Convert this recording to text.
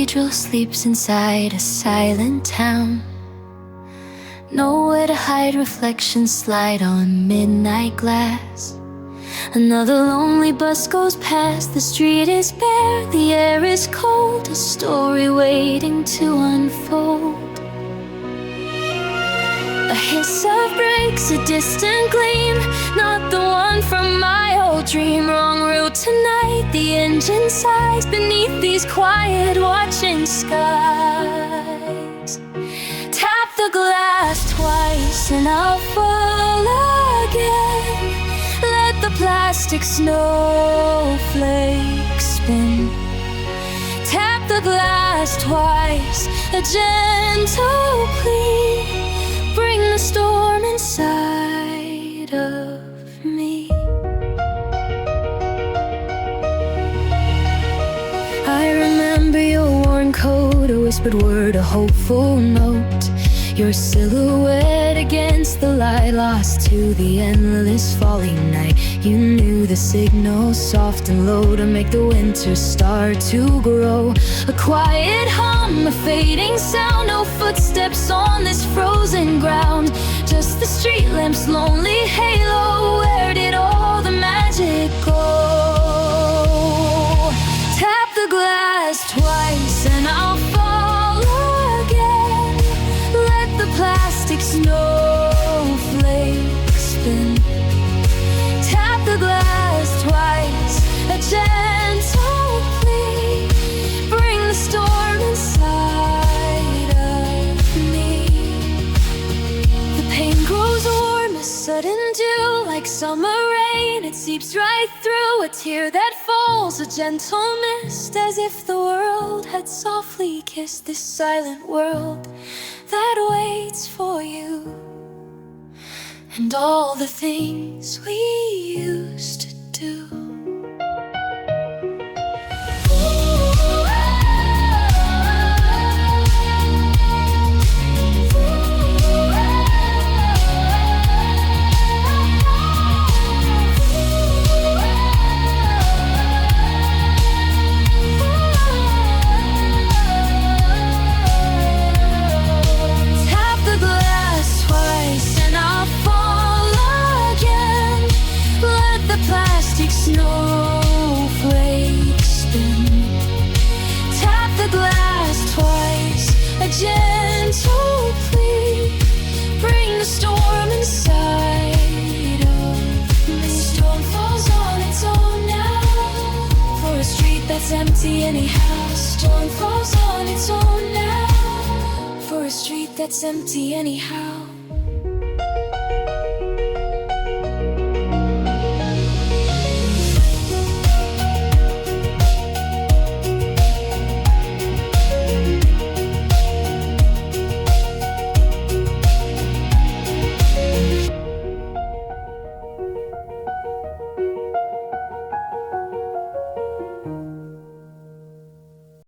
cathedral sleeps inside a silent town. Nowhere to hide, reflections slide on midnight glass. Another lonely bus goes past, the street is bare, the air is cold, a story waiting to unfold. A hiss of brakes, a distant gleam, not the one from my old dream. Wrong route tonight, the engine sighs beneath these quiet watching skies. Tap the glass twice and I'll fall again. Let the plastic snowflakes spin. Tap the glass twice, a gentle plea. Bring the storm inside of me. I remember your worn coat, a whispered word, a hopeful note. Your silhouette against the light, lost to the endless falling night. You knew the signal, soft and low, to make the winter start to grow. A quiet hum, a fading sound, no footsteps on this frozen ground. Just the street lamp's lonely halo. Where did all the magic go? Tap the glass twice and I'll fall again. Let the plastic snowflakes spin. Tap the glass twice, a gentle plea. Bring the storm inside of me. The pain grows warm, a sudden dew, like summer rain. It seeps right through, a tear that falls, a gentle mist, as if the world had softly kissed this silent world that waits for you. And all the things we used to do. Snowflakes spin. Tap the glass twice, a gentle plea. Bring the storm inside of me. The storm falls on its own now, for a street that's empty anyhow. Storm falls on its own now, for a street that's empty anyhow.